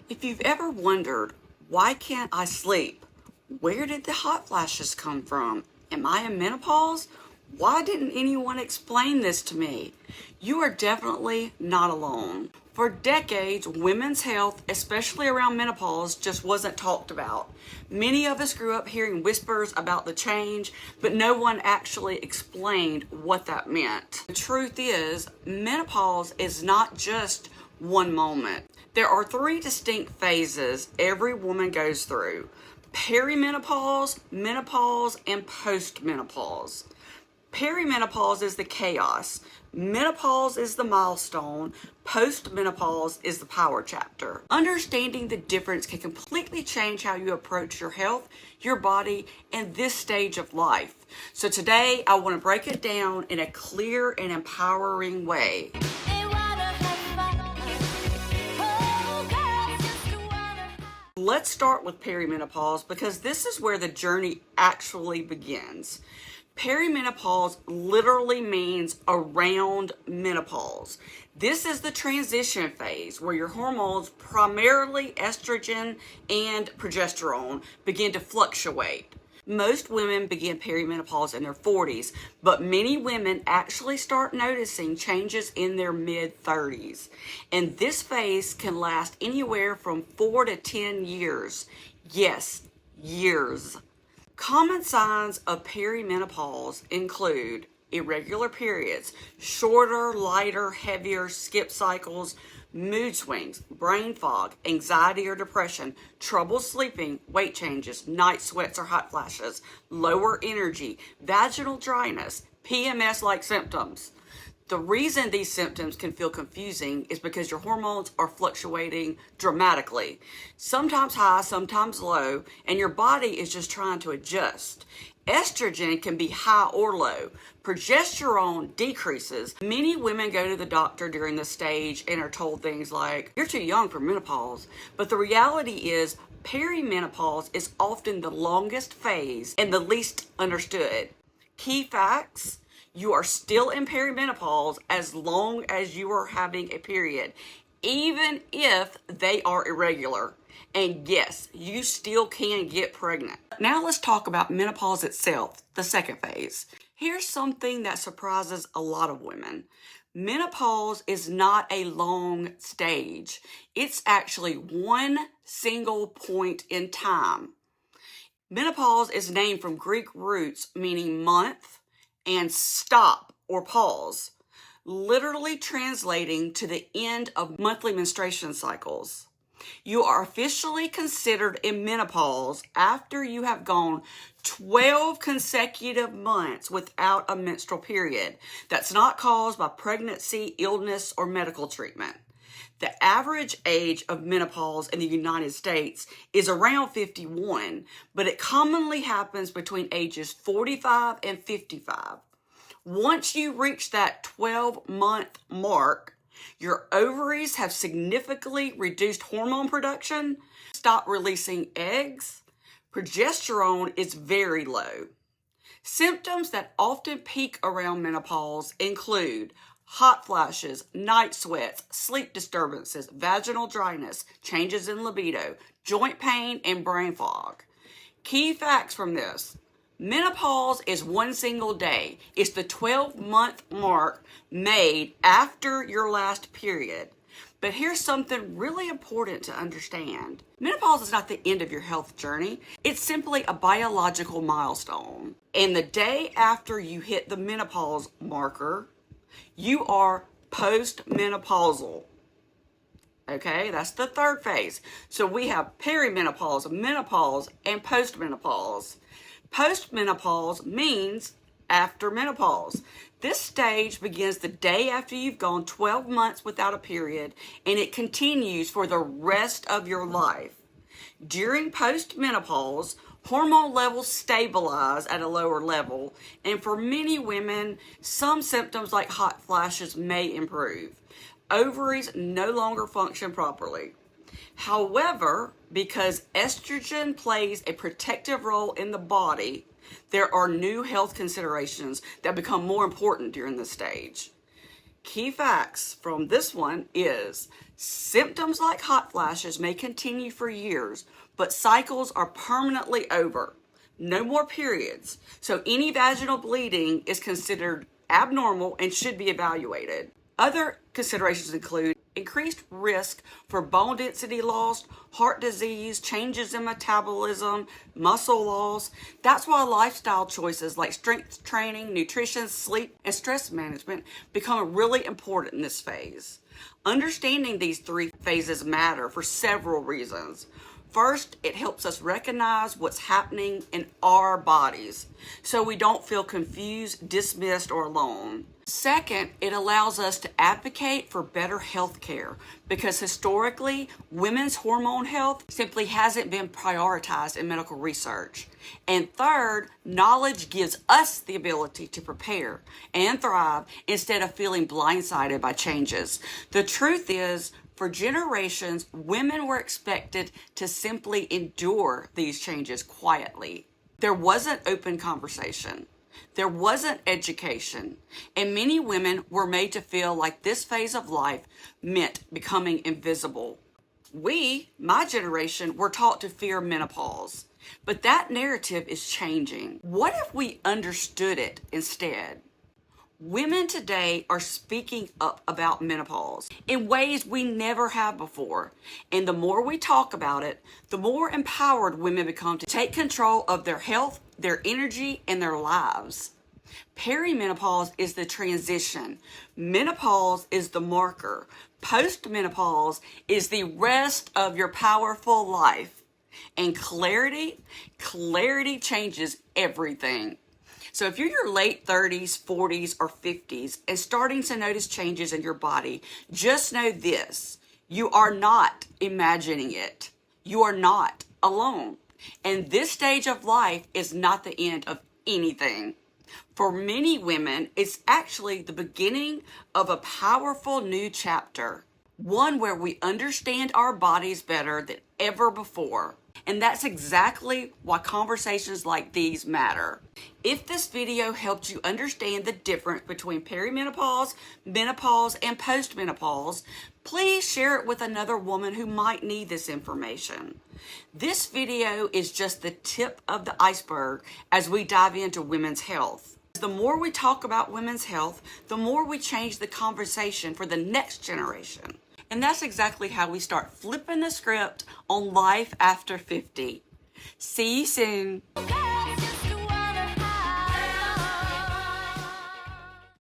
If you've ever wondered, why can't I sleep? Where did the hot flashes come from? Am I in menopause? Why didn't anyone explain this to me? You are definitely not alone. For decades, women's health, especially around menopause, just wasn't talked about. Many of us grew up hearing whispers about the change, but no one actually explained what that meant. The truth is, menopause is not just one moment. There are three distinct phases every woman goes through: perimenopause, menopause, and postmenopause. Perimenopause is the chaos. Menopause is the milestone. Postmenopause is the power chapter. Understanding the difference can completely change how you approach your health, your body, and this stage of life. So today, I want to break it down in a clear and empowering way. Let's start with perimenopause because this is where the journey actually begins. Perimenopause literally means around menopause. This is the transition phase where your hormones, primarily estrogen and progesterone, begin to fluctuate. Most women begin perimenopause in their 40s, but many women actually start noticing changes in their mid-30s. And this phase can last anywhere from 4 to 10 years. Yes, years. Common signs of perimenopause include irregular periods, shorter, lighter, heavier skip cycles, mood swings, brain fog, anxiety or depression, trouble sleeping, weight changes, night sweats or hot flashes, lower energy, vaginal dryness, PMS-like symptoms. The reason these symptoms can feel confusing is because your hormones are fluctuating dramatically, sometimes high, sometimes low, and your body is just trying to adjust. Estrogen can be high or low. Progesterone decreases. Many women go to the doctor during this stage and are told things like, "You're too young for menopause." But the reality is, perimenopause is often the longest phase and the least understood. Key facts: you are still in perimenopause as long as you are having a period, even if they are irregular. And yes, you still can get pregnant. Now let's talk about menopause itself, the second phase. Here's something that surprises a lot of women. Menopause is not a long stage. It's actually one single point in time. Menopause is named from Greek roots meaning month and stop or pause, literally translating to the end of monthly menstruation cycles. You are officially considered in menopause after you have gone 12 consecutive months without a menstrual period that's not caused by pregnancy, illness, or medical treatment. The average age of menopause in the United States is around 51, but it commonly happens between ages 45 and 55. Once you reach that 12-month mark, your ovaries have significantly reduced hormone production, stop releasing eggs, progesterone is very low. Symptoms that often peak around menopause include hot flashes, night sweats, sleep disturbances, vaginal dryness, changes in libido, joint pain, and brain fog. Key facts from this: menopause is one single day. It's the 12-month mark made after your last period. But here's something really important to understand. Menopause is not the end of your health journey. It's simply a biological milestone. And the day after you hit the menopause marker, you are postmenopausal. Okay, that's the third phase. So we have perimenopause, menopause, and postmenopause. Postmenopause means after menopause. This stage begins the day after you've gone 12 months without a period, and it continues for the rest of your life. During postmenopause, hormone levels stabilize at a lower level, and for many women, some symptoms like hot flashes may improve. Ovaries no longer function properly. However, because estrogen plays a protective role in the body, there are new health considerations that become more important during this stage. Key facts from this one is symptoms like hot flashes may continue for years, but cycles are permanently over. No more periods. So any vaginal bleeding is considered abnormal and should be evaluated. Other considerations include increased risk for bone density loss, heart disease, changes in metabolism, muscle loss. That's why lifestyle choices like strength training, nutrition, sleep, and stress management become really important in this phase. Understanding these three phases matter for several reasons. First, it helps us recognize what's happening in our bodies so we don't feel confused, dismissed, or alone. Second, it allows us to advocate for better health care because historically, women's hormone health simply hasn't been prioritized in medical research. And third, knowledge gives us the ability to prepare and thrive instead of feeling blindsided by changes. The truth is, for generations, women were expected to simply endure these changes quietly. There wasn't open conversation. There wasn't education. And many women were made to feel like this phase of life meant becoming invisible. We, my generation, were taught to fear menopause. But that narrative is changing. What if we understood it instead? Women today are speaking up about menopause in ways we never have before. And the more we talk about it, the more empowered women become to take control of their health, their energy, and their lives. Perimenopause is the transition. Menopause is the marker. Post-menopause is the rest of your powerful life. And clarity changes everything. So if you're your late 30s, 40s, or 50s and starting to notice changes in your body, just know this: you are not imagining it. You are not alone. And this stage of life is not the end of anything. For many women, it's actually the beginning of a powerful new chapter, one where we understand our bodies better than ever before. And that's exactly why conversations like these matter. If this video helped you understand the difference between perimenopause, menopause, and postmenopause, please share it with another woman who might need this information. This video is just the tip of the iceberg as we dive into women's health. The more we talk about women's health, the more we change the conversation for the next generation. And that's exactly how we start flipping the script on life after 50. See you soon.